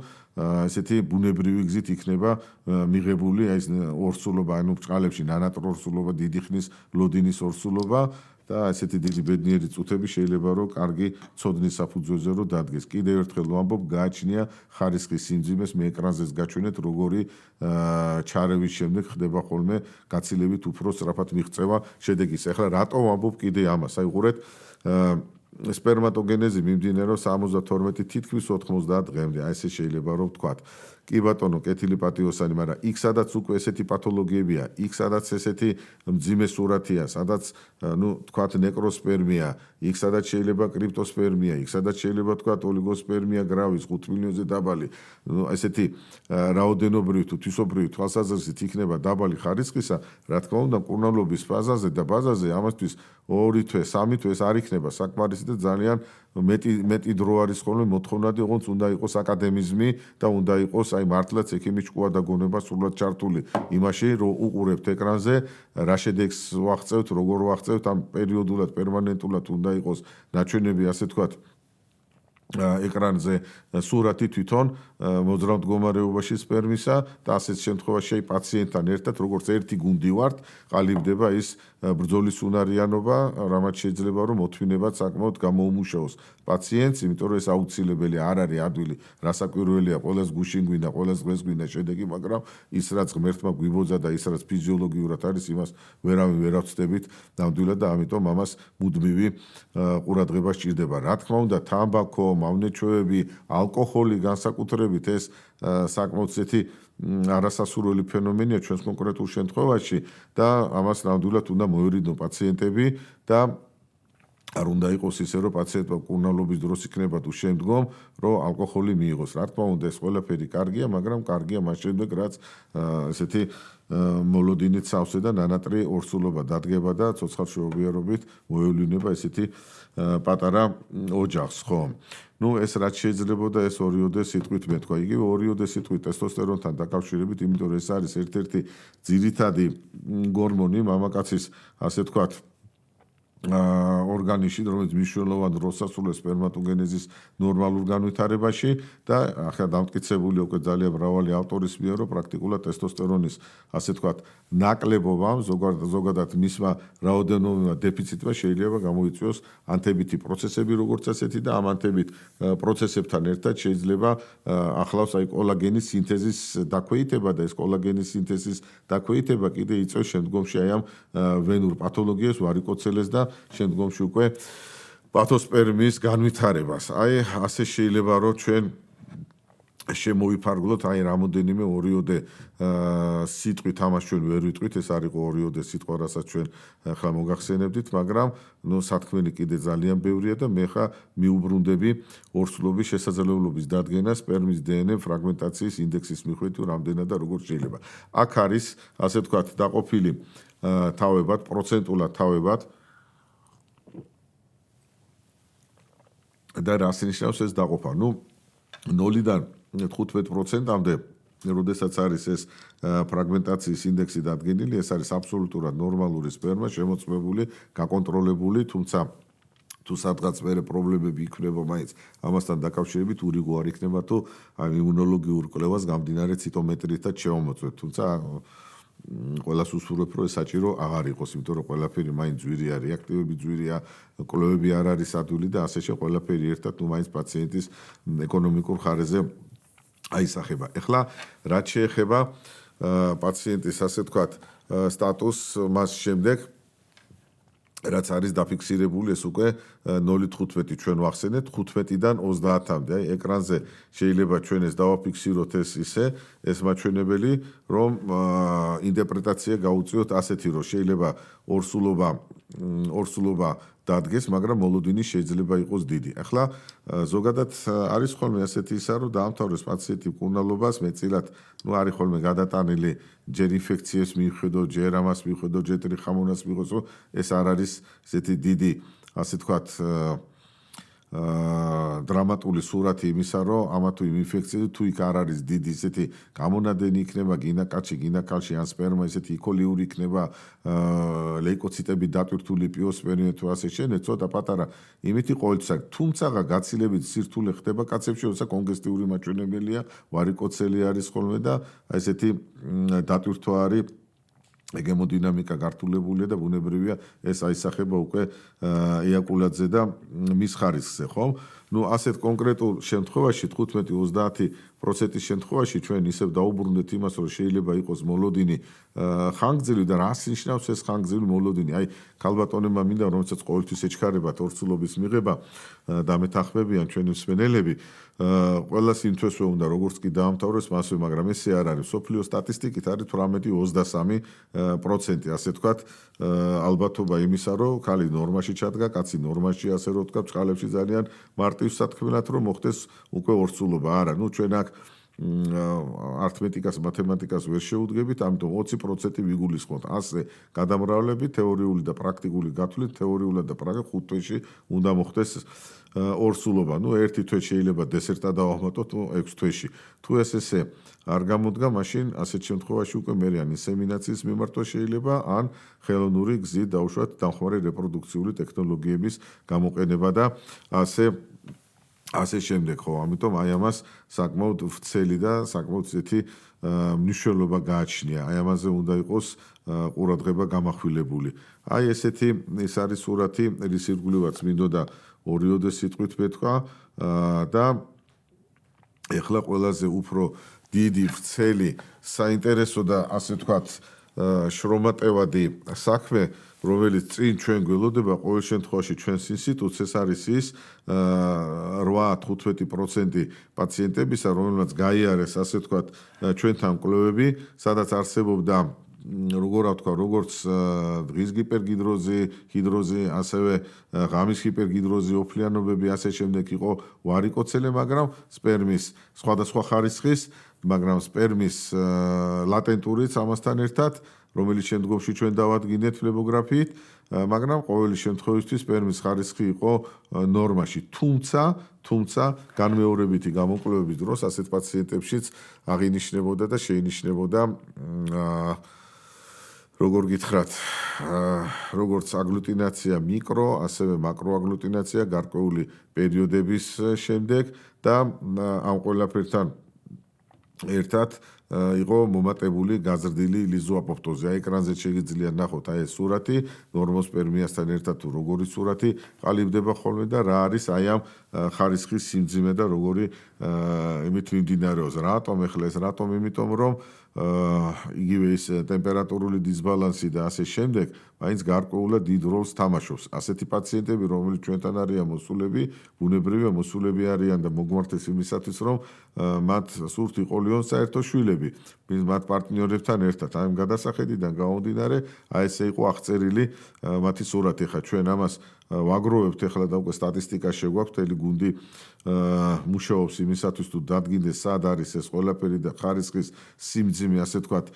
ესეთი ბუნებრივი გზით იქნება მიღებული ეს ორსულობა, ანუ ბრჭყალებში ნანატრო ორსულობა, დიდი ხნის ლოდინის ორსულობა და ესეთი დიდი ბედნიერი წუთები შეიძლება რომ კარგი ცოდნის საფუძველზე რომ დადგეს. კიდევ ერთხელ ვამბობ, გააჩნია ხარისხის სიმძიმეს მე ეკრანზეც გაჩვენეთ, როგორი ჩარევის შემდეგ ხდება ხოლმე გაცილებით უფრო სწრაფად მიღწევა შედეგის. ახლა რატო ვამბობ კიდე ამას? აი ყურეთ, სპერმატოგენეზი მიმდინარეობს 72 თითქმის 90 დღემდე. აი ესე შეიძლება რომ ვთქვათ. კი ბატონო, კეთილი პატიოსანი, მაგრამ იქ სადაც უკვე ესეთი პათოლოგიებია, იქ სადაც ესეთი მძიმე სურათია, სადაც თქვათ ნეკროსპერმია, იქ სადაც შეიძლება კრიპტოსპერმია, იქ სადაც შეიძლება თქვათ ოლიგოსპერმია გრავის 5 მილიონზე დაბალი, ესეთი რაოდენობრივი თუ თვისობრივი თვალსაზრისით იქნება დაბალი ხარისხისა, რა თქმა უნდა, მკურნალობის ფაზაზე და ბაზაზე ამასთვის 2 თვე, 3 თვე ეს არ იქნება საკმარისი და ძალიან მეტი დრო არის ხოლმე მოთხოვნადი, ოღონდ უნდა იყოს აკადემიზმი და უნდა იყოს აი მართლაც ექიმის ჭკუა და გონება სრულად ჩართული იმაში, რომ უყურებთ ეკრანზე, რა შედეგს ვაღწევთ, როგორ ვაღწევთ, ამ პერიოდულად, პერმანენტულად უნდა იყოს ნაჩვენები, ასე თქვათ, ეკრანზე სურათი თვითონ მოძრავ მდგომარეობაში სპერმისა და ასეთ შემთხვევაში აი პაციენტთან ერთად როგორც ერთი გუნდი ვართ, ყალიბდება ის ბრძოლის უნარიანობა, რამაც შეიძლება რომ მოთმინებად საკმაოდ გამოუმუშაოს პაციენტს, იმიტომ რომ ეს აუცილებელი არ არის ადვილი, რასაკვირველია, ყველას გუშინ გვინდა, ყველას დღეს გვინდა შედეგი, მაგრამ ის რაც ღმერთმა გვიბოძა და ის რაც ფიზიოლოგიურად არის, იმას ვერავინ ვერ ავწდებით ნამდვილად და ამიტომ ამას მუდმივი ყურადღება სჭირდება. რა თქმა უნდა, თამბაქო, მავნეჩვეები, ალკოჰოლი განსაკუთრებით ეს საკმაოდ ისეთი არასასურველი ფენომენია ჩვენს კონკრეტულ შემთხვევაში და ამას ნამდვილად უნდა მოერიდონ პაციენტები და არ უნდა იყოს ისე, რომ პაციენტმა მკურნალობის დროს იქნება თუ შემდგომ, რომ ალკოჰოლი მიიღოს. რა თქმა უნდა, ეს ყველაფერი კარგია, მაგრამ კარგია მას შემდეგ, რაც ესეთი მოლოდინით სავსე და ნანატრი ორსულობა დადგება და ცოცხალშუობიარობით მოევლინება ესეთი პატარა ოჯახს, ხო? ეს რაც შეიძლებოდა ეს ორიოდე სიტყვით მეთქვა. იგივე ორიოდე სიტყვით ტესტოსტერონთან დაკავშირებით, იმიტომ რომ ეს არის ერთ-ერთი ძირითადი ჰორმონი მამაკაცის, ასე ვთქვათ, ორგანიზმში, რომელიც მნიშვნელოვან როლს ასრულებს სპერმატოგენეზის ნორმალურ განვითარებაში და ახლა დამტკიცებული უკვე ძალიან მრავალი ავტორის მიერ, რომ პრაქტიკულად ტესტოსტერონის, ასე ვთქვათ, ნაკლებობამ, ზოგადად მისმა რაოდენობმა დეფიციტმა შეიძლება გამოიწვიოს ანთებითი პროცესები, როგორც ასეთი და ამ ანთებით პროცესებთან ერთად შეიძლება ახლავს აი კოლაგენის სინთეზის დაქვეითება და ეს კოლაგენის სინთეზის დაქვეითება კიდე იწვევს შემდგომში აი ამ ვენურ პათოლოგიას, ვარიკოცელეს და შემდგომში უკვე პათოსპერმიის განვითარებას. აი ასე შეიძლება რომ ჩვენ შემოვიფარგლოთ აი რამოდენიმე ორიოდე სიტყვით ამას ჩვენ ვერ ვიტყვით, ეს არ იყო ორიოდე სიტყვა, რასაც ჩვენ ახლა მოგახსენებდით, მაგრამ სათქმელი კიდე ძალიან ბევრია და მე ხა მიუბრუნდები ორსულობის შესაძლებლობის დადგენას სპერმის დნმ ფრაგმენტაციის ინდექსის მიხედვით, რამდენად და როგორ შეიძლება. აქ არის, ასე ვთქვათ, დაყოფილი თავებად, პროცენტულად თავებად და რას ნიშნავს ეს დაყოფა? 0-დან 15%-მდე, როდესაც არის ეს ფრაგმენტაციის ინდექსი დადგენილი, ეს არის აბსოლუტურად ნორმალური სპერმა, შემოწმებული, გაკონტროლებული, თუმცა თუ სადღაც მერე პრობლემები იქნება მაინც ამასთან დაკავშირებით, ურიგო არ იქნება თუ იმუნოლოგიურ კვლევას გამდინარე ციტომეტრითაც შევამოწმებთ, თუმცა ყველას უსურვებ, რომ ეს საჭირო აღარ იყოს, იმიტომ რომ ყველაფერი მაინც ძვირია, რეაქტივები ძვირია, კვლევები არ არის ადვილი და ასე შე ყველაფერი ერთად მაინც პაციენტის ეკონომიკურ ხარეზე აისახება. ეხლა რაც შეეხება პაციენტის ასე ვთქვათ სტატუსს მას შემდეგ რაც არის დაფიქსირებული ეს უკვე 0.15 ჩვენ ვახსენეთ 15-დან 30-მდე. აი ეკრანზე შეიძლება ჩვენ ეს დავაფიქსიროთ ეს მაჩვენებელი, რომ ინტერპრეტაცია გაუწიოთ ასეთი, რომ შეიძლება ორსულობა დადგეს, მაგრამ მოლოდინი შეიძლება იყოს დიდი. ახლა ზოგადად არის ხოლმე ასეთი ისა, რომ დაამთავრეს პაციენტი მკურნალობას, მეტწილად არის ხოლმე გადატანილი ჯერ ინფექციას მიუხედავად, ჯერ ამას მიუხედავად, ჯერ ტრიხამონას მიუხედავად, ეს არ არის ესეთი დიდი, ასე თქვათ, დრამატული სურათი იმისა, რომ ამა თუ იმ ინფექციაზე თუ იქ არ არის დიდი ესეთი გამონადენი იქნება გინაკალში ან სპერმა ესეთი იკოლიური იქნება ლეიკოციტები დატვირთული პიოსპერმი თუ ასე შენე ცოტა პატარა იმითი ყოველთვის თუმცა გაცილებით სირთულე ხდება კაცებში, როცა კონგესტიური მაჩვენებელია, ვარიკოცელი არის ხოლმე და ესეთი დატვირთვა არის ემოდინამიკა გართულებულია და ბუნებრივია ეს აისახება უკვე ეაკულატზე და მის ხარისხზე, ხო? ნუ ასეთ კონკრეტულ შემთხვევაში 15-30% შემთხვევაში ჩვენ ისევ დაუბრუნდეთ იმას, რომ შეიძლება იყოს მოლოდინი ხანგრძლივი და რას ნიშნავს ეს ხანგრძლივი მოლოდინი? აი, ქალბატონებმა მინდა რომელსაც ყოველთვის ეჩქარებათ ორსულობის მიღება და მეთანხმებიან ჩვენი მსმენელები, ყველას იმ თვესვე უნდა როგორც კი დაამთავროს მასვე, მაგრამ ესე არ არის. სოფლიო სტატისტიკით არის 18-23%, ასე ვთქვათ, ალბათობა იმისა, რომ ქალი ნორმაში ჩადგა, კაცი ნორმაში, ასე რომ ვთქვათ, წყალებში ძალიან მარტივ სათქმელად რომ მოხდეს უკვე ორსულობა. არა, ნუ ჩვენ აქ ართმეტიკას, მათემატიკას ვერ შეუდგებით, ამიტომ 20% ვიგულისხმოთ. ასე გადამრავლებით თეორიული და პრაქტიკული გათვლით, თეორიულად და პრაქტიკულად 5 თვეში უნდა მოხდეს ორსულობა. ნუ ერთი თვე შეიძლება დესერტად დავამატოთ 6 თვეში. თუ ესე არ გამოდგა, მაშინ ასეთ შემთხვევაში უკვე მე ან ინსემინაციის მიმართვა შეიძლება, ან ხელოვნური გზით დაუშვათ დამხმარე რეპროდუქციული ტექნოლოგიების გამოყენება და ასე შემდეგ, ხო, ამიტომ აი ამას საკმაოდ ვრცელი და საკმაოდ ისეთი მნიშვნელობა გააჩნია. აი ამაზე უნდა იყოს ყურადღება გამახვილებული. აი ესეთი ეს არის სურათი, რის ირგვლივაც მინდოდა ორიოდე სიტყვით მეთქვა და ეხლა ყველაზე უფრო დიდი ვრცელი საინტერესო და ასე ვთქვათ შრომატევადი საქმე, რომელიც წინ ჩვენ გველოდება ყოველ შემთხვევაში ჩვენს ინსტიტუტს, ეს არის ის 8-15% პაციენტებისა, რომელმაც გაიარეს ასე ვთქვათ ჩვენთან კვლევები, სადაც არსებობდა როგორც დღის ჰიპერგიდროზი, ჰიდროზი, ასევე ღამის ჰიპერგიდროზი, ოფლიანობები, ასე შემდეგ იყო ვარიკოცელი, მაგრამ სპერმის სხვადასხვა ხარისხის, მაგრამ სპერმის ლატენტურიც ამასთან ერთად, რომელიც შემდგომში ჩვენ დავადგინეთ ფლებოგრაფიით, მაგრამ ყოველი შემთხვევისთვის სპერმის ხარისხი იყო ნორმაში. თუმცა განმეორებითი გამოკვლევების დროს ასეთ პაციენტებშიც აღინიშნებოდა და შეინიშნებოდა როგორ გითხრათ, როგორც აგლუტინაცია მიკრო, ასევე მაკროაგლუტინაცია გარკვეული პერიოდების შემდეგ და ამ ყველაფერთან ერთად იყო მომატებული გაზრდილი ლიზოაპოპტოზი. აი ეკრანზე შეგიძლიათ ნახოთ აი ეს სურათი, ნორმოსპერმიასთან ერთად თუ როგორი სურათი ყალიბდება ხოლმე და რა არის აი ამ ხარისხის სიმძიმე და როგორი იმით მიმდინარეობს. რატომ ეხლა ეს რატომ? იმიტომ რომ იგივე ის ტემპერატურული დისბალანსი და ასე შემდეგ, მაინც გარკვეულად დიდ როლს თამაშობს. ასეთი პაციენტები, რომლებიც ჩვენთან არიან მოსულები, ბუნებრივია მოსულები არიან და მოგმართეს იმისათვის, რომ მათ სურთ იყოლიონ საერთო შვილები, მათ პარტნიორებთან ერთად. აი ამ გადასახედიდან გამომდინარე, აი ესე იყო აღწერილი მათი სურათი. ხა ჩვენ ამას ვაგროვებთ ახლა და უკვე სტატისტიკა შეგვაქვს, მთელი გუნდი მუშაობს იმისათვის თუ დადგინდეს სად არის ეს ყველაფერი და ხარისხის სიმძიმე, ასე ვთქვათ,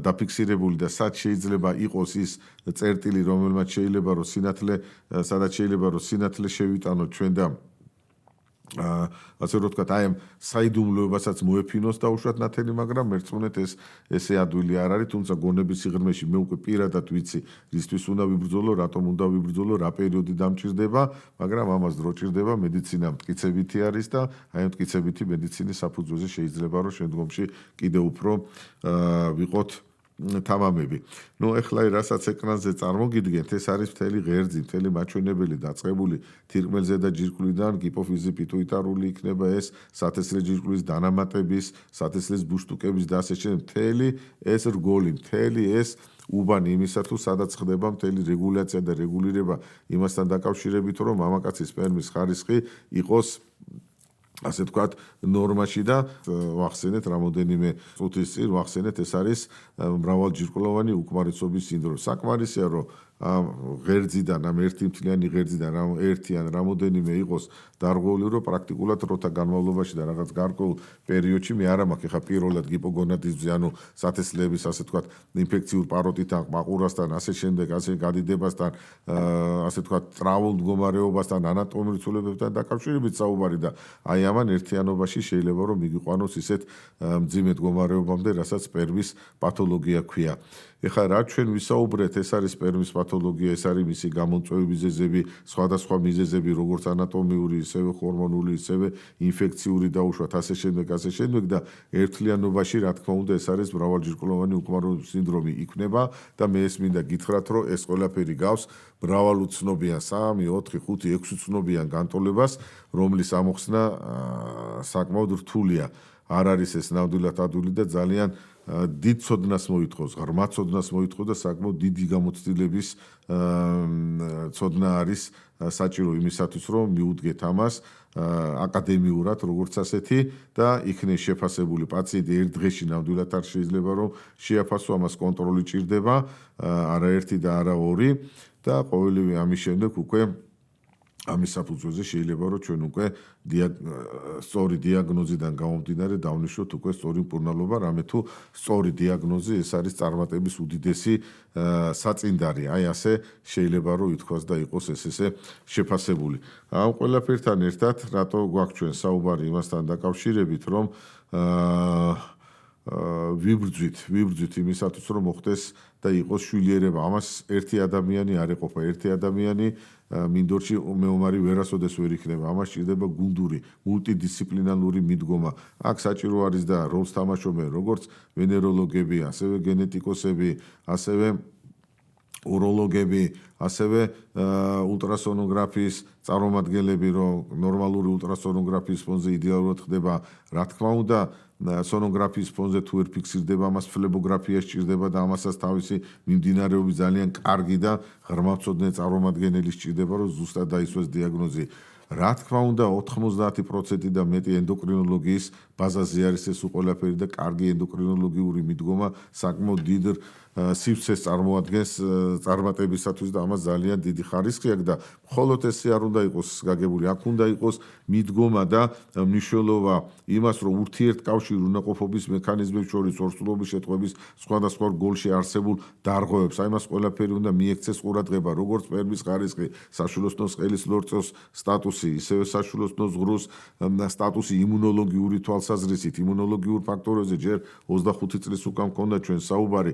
დაფიქსირებული და სად შეიძლება იყოს ის წერტილი, რომელმაც შეიძლება რომ სინათლე, სადაც შეიძლება რომ სინათლე შევიტანოთ ჩვენ და ასე რომ ვთქვათ, აი ამ საიდუმლოებასაც მოეფინოს დაუშვათ ნათელი, მაგრამ მერწმუნეთ ესე ადვილი არ არის, თუმცა გონების სიღრმეში მე უკვე პირადად ვიცი, რისთვის უნდა ვიბრძოლო, რატომ უნდა ვიბრძოლო, რა პერიოდი დამჭირდება, მაგრამ ამას დრო ჭირდება, მედიცინა მტკიცებითი არის და აი ამ მტკიცებითი მედიცინის საფუძველზე შეიძლება რომ შემდგომში კიდევ უფრო ვიყოთ თამამები. ეხლა რასაც ეკრანზე წარმოგიდგენთ, ეს არის მთელი ღერძი, მთელი მაჩვენებელი დაწყებული თირკმელზე და ჯირკვლიდან, გიპოფიზი პიტუიტარული იქნება ეს, სათესლე ჯირკვლის დანამატების, სათესლის ბუშტუკების და ასე შემდეგ, მთელი ეს რგოლი, მთელი ეს უბანი იმისა თუ სადაც ხდება მთელი რეგულაცია და რეგულირება იმასთან დაკავშირებით, რომ მამაკაცის სპერმის ხარისხი იყოს ასე თქვათ ნორმაში და ვახსენეთ რამოდენიმე წუთის წინ ვახსენეთ ეს არის მრავალჯირკვლოვანი უკმარისობის სინდრომი. საკმარისია რომ ღერძიდან ამ ერთი მთლიანი ღერძიდან ერთი ან რამოდენიმე იყოს დარღვეული, რომ პრაქტიკულად დროთა განმავლობაში და რაღაც გარკვეულ პერიოდში მე არა მაქვს ხა პირველად გიპოგონადიზმზე, ანუ სათესლების ასე თქვათ ინფექციურ პაროტიტთან, მაყურასთან, ასე შემდეგ, ასე გადიდებასთან, ასე თქვათ ტრავმულ მდგომარეობასთან, ანატომიურ ცვლილებებთან დაკავშირებით საუბარი და აი ამან ერთიანობაში შეიძლება რომ მიგიყვანოს ისეთ მძიმე მდგომარეობამდე, რასაც სპერმის პათოლოგია ქვია. ეხლა რა ჩვენ ვისაუბრეთ, ეს არის სპერმის პათოლოგია, ეს არის მისი გამომწვევი მიზეზები, სხვადასხვა მიზეზები, როგორც ანატომიური, ისევე ჰორმონული, ისევე ინფექციური და უშუალოდ ასე შემდეგ და ერთლიანობაში, რა თქმა უნდა, ეს არის მრავალჯირკვლოვანი უკმარისობის სინდრომი იქნება და მე ეს მინდა გითხრათ, რომ ეს ყველაფერი გავს მრავალუცნობიან 3, 4, 5, 6 ცნობიან განტოლებას, რომლის ამოხსნა საკმაოდ რთულია. არ არის ეს ნამდვილად ადვილი და ძალიან დიდ ცოდნას მოითხოვს, ღრმა ცოდნას მოითხოვს და საკმაოდ დიდი გამოცდილების ცოდნა არის საჭირო იმისათვის, რომ მიუდგეთ ამას აკადემიურად, როგორც ასეთი და იქნეს შეფასებული პაციენტი ერთ დღეში ნამდვილად არ შეიძლება რომ შეაფასო, ამას კონტროლი ჭირდება, არაერთი და არა ორი და ყოველივე ამის შემდეგ უკვე ამის საფუძველზე შეიძლება რომ ჩვენ უკვე სწორი დიაგნოზიდან გამომდინარე დავნიშოთ უკვე სწორი მკურნალობა, რამე თუ სწორი დიაგნოზი ეს არის წარმატების უდიდესი საწინდარი. აი ასე შეიძლება რომ ითქვას და იყოს ესე შეფასებული. ამ ყველაფერთან ერთად რატო გვაქვს ჩვენ საუბარი იმასთან დაკავშირებით, რომ ვიბრძვით იმისათვის რომ მოხდეს და იყოს შვილიერება. ამას ერთი ადამიანი არ ეყოფა, ერთი ადამიანი მინდორში მეომარი ვერასოდეს ვერ იქნება. ამას ჭირდება გუნდური, მულტიდისციპლინარული მიდგომა. აქ საჭირო არის და როლს თამაშობენ როგორც ვენეროლოგები, ასევე გენეტიკოსები, ასევე უროლოგები, ასევე ულტრასონოგრაფიის წარმომადგენლები, რომ ნორმალური ულტრასონოგრაფიის ფონზე იდეალურად ხდება, რა თქმა უნდა, სონოგრაფიის ფონზე თუ ვერ ფიქსირდება, ამას ფლებოგრაფია სჭირდება და ამასაც თავისი მიმდინარეობი ძალიან კარგი და ღრმავცოდნე წარმომადგენელი სჭირდება, რომ ზუსტად დაისვეს დიაგნოზი. რა თქმა უნდა, 90% და მეტი ენდოკრინოლოგიის ბაზაზე არის ეს ყველაფერი და კარგი ენდოკრინოლოგიური მიდგომა საკმაოდ დიდ სივრცეს წარმოადგენს წარმატებისათვის და ამას ძალიან დიდი ხარისხი აქვს და მხოლოდ ესე არ უნდა იყოს გაგებული, აქ უნდა იყოს მიდგომა და მნიშვნელობა იმას, რომ ურთიერთკავშირი უნაყოფობის მექანიზმებს შორის ორსულობის შეტყობის სხვადასხვა რგოლში არსებულ დარღვევებს, აი მას ყველაფერი უნდა მიექცეს ყურადღება, როგორც სპერმის ხარისხი, საშვილოსნო სყელის ლორწოს სტატუსი, ისევე საშვილოსნო ზღრუს სტატუსი იმუნოლოგიური თვალსაზრისით, იმუნოლოგიურ ფაქტორებზე ჯერ 25 წლის უკან მქონდა ჩვენ საუბარი,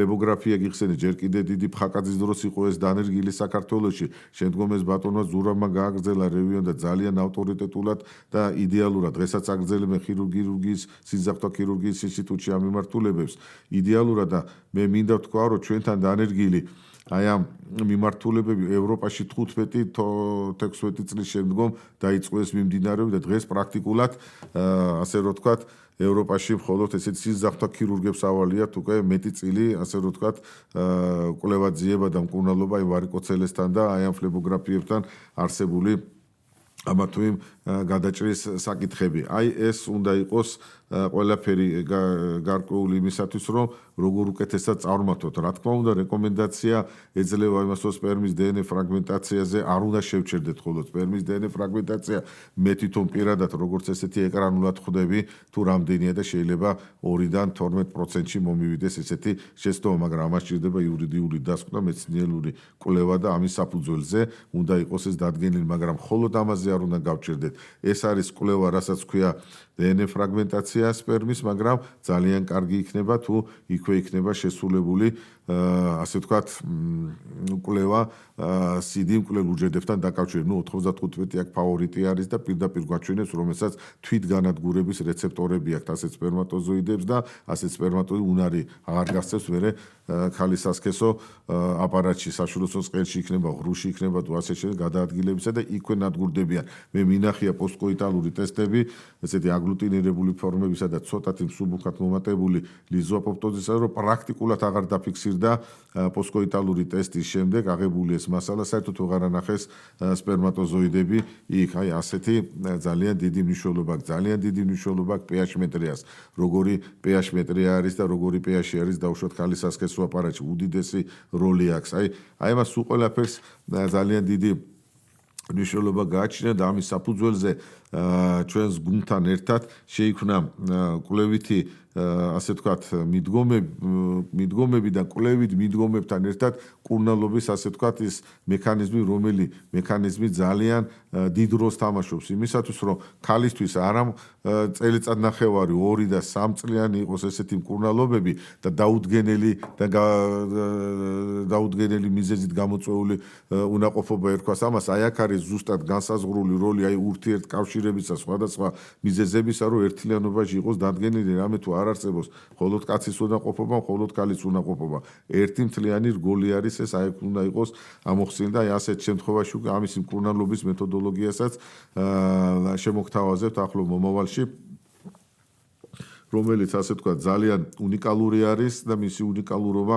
ფლებოგრაფია გიხსენეთ, ჯერ კიდე დიდი ფხაკაძის დროს იყო ეს დანერგილი საქართველოში, შემდგომ ეს ბატონმა ზურაბმა გააგრძელა რევიონ და ძალიან ავტორიტეტულად და იდეალურად დღესაც აგრძელებენ ხირურგიის, სიძახთა ქირურგიის ინსტიტუტში ამ მიმართულებებს. იდეალურად და მე მინდა ვთქვა, რომ ჩვენთან დანერგილი აი ამ მიმართულებები ევროპაში 15-16 წლის შემდგომ დაიწყო ეს მიმდინარეობა და დღეს პრაქტიკულად ასე რომ ვთქვათ ევროპაში მხოლოდ ესეთი სიძახთა ქირურგებს ავალიათ უკვე მეტი წილი, ასე რომ ვთქვათ, კვლევაძიება და მკურნალობა აი ვარიკოცელესთან და აი ამ ფლებოგრაფიებთან არსებული ამა თუ იმ გადაჭრის საკითხები. აი ეს უნდა იყოს ყველაფერი გარკვეული იმისათვის, რომ როგორ უკეთესად წარმართოთ. რა თქმა უნდა, რეკომენდაცია ეძლევა იმას, რომ სპერმის დნმ ფრაგმენტაციაზე არ უნდა შევჩერდეთ ხოლმე სპერმის დნმ ფრაგმენტაცია. მე თვითონ პირადად როგორც ესეთი ეკრანულად ხვდები, თუ რამდენია და შეიძლება 2-დან 12%-ში მომივიდეს ესეთი შეცდომა, მაგრამ ამას ჭირდება იურიდიული დასკვნა, მეცნიერული კვლევა და ამის საფუძველზე უნდა იყოს ეს დადგენილი, მაგრამ მხოლოდ ამაზე არ უნდა გავჭირდეთ. ეს არის კვლევა, რასაც ქვია დნმ ფრაგმენტაცია სპერმის, მაგრამ ძალიან კარგი იქნება თუ იქვე იქნება შესრულებული ასე ვთქვათ, კვლევა სიდი მკვლელ უჯრედებთან დაკავშირებით. 95 აქ ფავორიტი არის და პირდაპირ გვაჩვენებს, რომელსაც თვითგანადგურების რეცეპტორები აქვს ასეთ სპერმატოზოიდებს და ასეთ სპერმატოზოიდ უნარი აღარ გასცევს მერე ქალის სასქესო აპარატში, საშვილოსნო წყერში იქნება, ღრუში იქნება თუ ასე შემდეგ გადაადგილებისა და იქვე ნადგურდებიან. მე მინახია პოსტკოიტალური ტესტები, ესეთი აგლუტინირებული ფორმებისა და ცოტათი მსუბუქად მომატებული ლიზოაპოპტოზისა, რომ პრაქტიკულად აღარ დაფიქსირდა პოსტკოიტალური ტესტის შემდეგ აღებული ეს მასალა, საერთოდ აღარ ანახეს სპერმატოზოიდები იქ. აი ასეთი ძალიან დიდი მნიშვნელობა აქვს, ძალიან დიდი მნიშვნელობა აქვს pH მეტრიას. როგორი pH მეტრია არის და როგორი pH-ი არის დაუშვათ ქალის სასქესო აპარატში, უდიდესი როლი აქვს. აი ამას სულ ყველაფერს ძალიან დიდი მნიშვნელობა გააჩნია და ამის საფუძველზე ჩვენს გუნდთან ერთად შეიქმნა კვლევითი ასე ვთქვათ მიდგომები და კვლევით მიდგომებთან ერთად კურნალობის ასე ვთქვათ ის მექანიზმი ძალიან დიდ როლს თამაშობს იმისათვის რომ ქალისთვის არა წელიწად ნახევარი 2 და 3 წლიანი იყოს ესეთი მკურნალობები და დაუდგენელი მიზეზით გამოწვეული უნაყოფობა ერქვას ამას აი აქ არის ზუსტად განსაზღვრული როლი აი ურთიერთკავშირებისა სხვადასხვა მიზეზებისა რომ ერთიანობაში იყოს დადგენილი რამე თუ არ არსებობს მხოლოდ კაცის უნაყოფობა, მხოლოდ ქალის უნაყოფობა. ერთი მთლიანი რგოლი არის ეს აი უნდა იყოს ამოხსნილი და აი ასეთ შემთხვევაში ამის მკურნალობის მეთოდოლოგიასაც შემოგთავაზებთ ახლო მომავალში, რომელიც ასე ვთქვათ ძალიან უნიკალური არის და მისი უნიკალურობა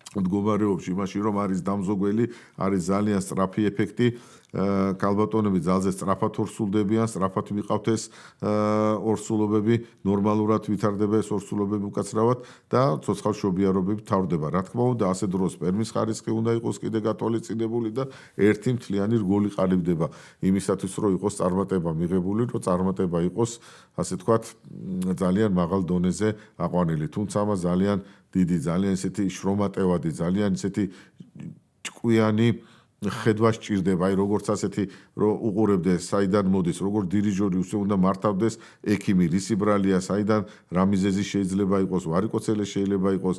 მდგომარეობს იმაში, რომ არის დამზოგველი, არის ძალიან სწრაფი ეფექტი. ქალბატონები ძალზე სწრაფად ორსულდებიან, სწრაფად მიყავთ ეს ორსულობები, ნორმალურად ვითარდება ეს ორსულობები უკაცრავად და ცოცხალშობიარობები თავდება. რა თქმა უნდა, ასე დროს სპერმის ხარისხი უნდა იყოს კიდე გათვალისწინებული და ერთი მთლიანი რგოლი ყალიბდება. იმისათვის, რომ იყოს წარმატება მიღებული, რომ წარმატება იყოს, ასე ვთქვათ, ძალიან მაღალ დონეზე აყვანილი. თუმცა ამას ძალიან დიდი, ძალიან ესეთი შრომატევადი, ძალიან ესეთი ჭკვიანი ხედვა სჭირდება, აი როგორც ასეთი რომ უყურებდეს, საიდან მოდის, როგორ დირიჟორი უსე უნდა მართავდეს ექიმი, რისი ბრალია, საიდან რა მიზეზი შეიძლება იყოს, ვარიკოცელე შეიძლება იყოს,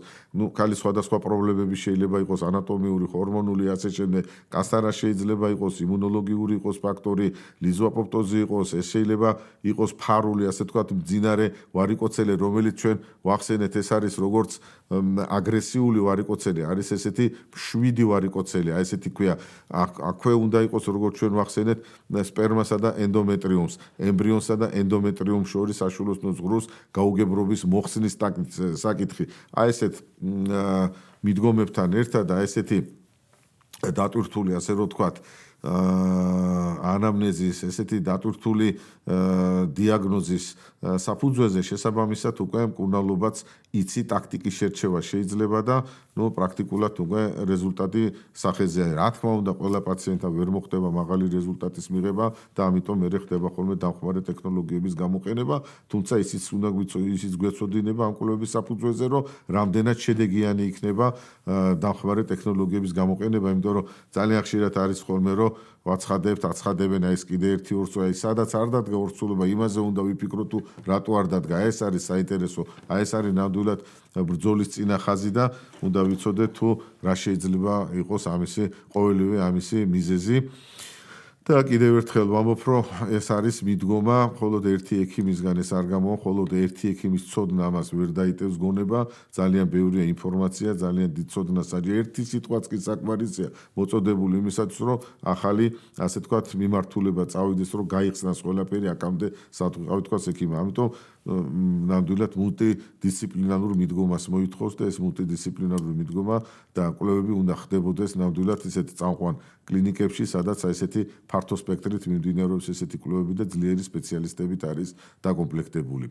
ქალის სხვადასხვა პრობლემები შეიძლება იყოს, ანატომიური, ჰორმონული, ასე შემდეგ, კასტარა შეიძლება იყოს, იმუნოლოგიური იყოს ფაქტორი, ლიზოაპოპტოზი იყოს, ეს შეიძლება იყოს ფარული, ასე ვთქვათ, მძინარე ვარიკოცელე, რომელიც ჩვენ ვახსენეთ, ეს არის როგორც აგრესიული ვარიკოცელი, არის ესეთი მშვიდი ვარიკოცელი, აი ესეთი ქვია. აქვე უნდა იყოს როგორც ჩვენ ვახსენეთ სპერმასა და ენდომეტრიუმს, ემბრიონსა და ენდომეტრიუმს შორის საშვილოსნო ზღვრს გაუგებრობის მოხსნის საკითხი. აი ესეთ მიდგომებთან ერთად და ესეთი დატვირთული, ასე რომ ვთქვათ, ანამნეზის, ესეთი დატვირთული დიაგნოზის საფუძველზე შესაბამისად უკვე მკურნალობაც იცი ტაქტიკის შერჩევა შეიძლება და პრაქტიკულად უკვე რეზულტატი სახეზეა. რა თქმა უნდა, ყველა პაციენტთან ვერ მოხდება მაღალი რეზულტატის მიღება და ამიტომ მე ხდება ხოლმე დამხმარე ტექნოლოგიების გამოყენება, თუმცა ისიც უნდა გვეცოდინება ამ კვლევების საფუძველზე, რომ რამდენად შედეგიანი იქნება დამხმარე ტექნოლოგიების გამოყენება, იმიტომ რომ ძალიან ხშირად არის ხოლმე რომ აცხადებენ აი ეს კიდე ერთი ორსულობა, აი სადაც არ დადგა ორსულობა, იმაზე უნდა ვიფიქროთ თუ რატო არ დადგა. ეს არის საინტერესო, აი ეს არის ნამდვილად ბრძოლის წინა ხაზი და უნდა ვიცოდეთ თუ რა შეიძლება იყოს ამისი ყოველივე ამისი მიზეზი. და კიდევ ერთხელ ვამბობ, რომ ეს არის მიდგომა, მხოლოდ ერთი ექიმისგან ეს არ გამოვა, მხოლოდ ერთი ექიმის ცოდნა ამას ვერ დაიტევს გონება, ძალიან ბევრია ინფორმაცია, ძალიან დიდ ცოდნას არის. ერთი სიტყვაც კი საკმარისია მოწოდებული იმისათვის, რომ ახალი, ასე ვთქვათ, მიმართულება წავიდეს, რომ გაიხსნას ყველაფერი აქამდე სათქვავი თქვას ექიმი. ამიტომ ნამდვილად მულტიდისციპლინარულ მიდგომას მოითხოვს და ეს მულტიდისციპლინარული მიდგომა და კვლევები უნდა ხდებოდეს ნამდვილად ისეთ წამყვან კლინიკებში, სადაც ესეთი ფართო სპექტრით მიმდინარეობს ესეთი კვლევები და ძლიერი სპეციალისტებით არის დაკომპლექტებული.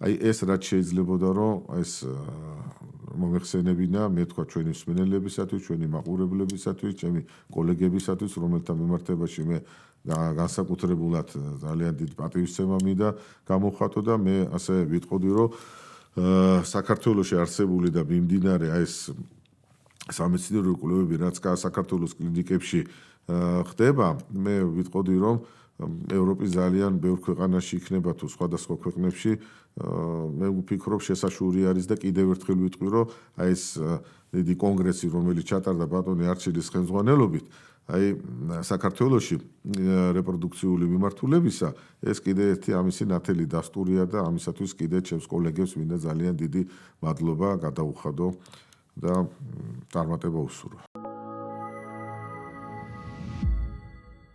აი ეს რაც შეიძლებოდა რომ ეს მომეხსენებინა მე თქვა ჩვენი მსმენელებისათვის, ჩვენი მაყურებლებისათვის, ჩემი კოლეგებისათვის, რომელთა მიმართებაში მე განსაკუთრებულად ძალიან დიდ პატივისცემა მინდა გამოვხატო და მე ასე ვიტყოდი რომ საქართველოში არსებული და მიმდინარე აი ეს სამეცნიერო კვლევები რაც საქართველოს კლინიკებში ხდება, მე ვიტყოდი რომ ევროპის ძალიან ბევრ ქვეყანაში იქნება თუ სხვადასხვა ქვეყნებში მე ვფიქრობ შესაშური არის და კიდევ ერთხელ ვიტყვი რომ აი ეს დიდი კონგრესი რომელიც ჩატარდა ბატონი არჩილის ხელმძღვანელობით აი საქართველოში რეპროდუქციული მიმართულებისა ეს კიდე ერთი ამისი ნათელი დასტურია და ამისათვის კიდე ჩემს კოლეგებს მინდა ძალიან დიდი მადლობა გადაუხადო და წარმატება უსურვო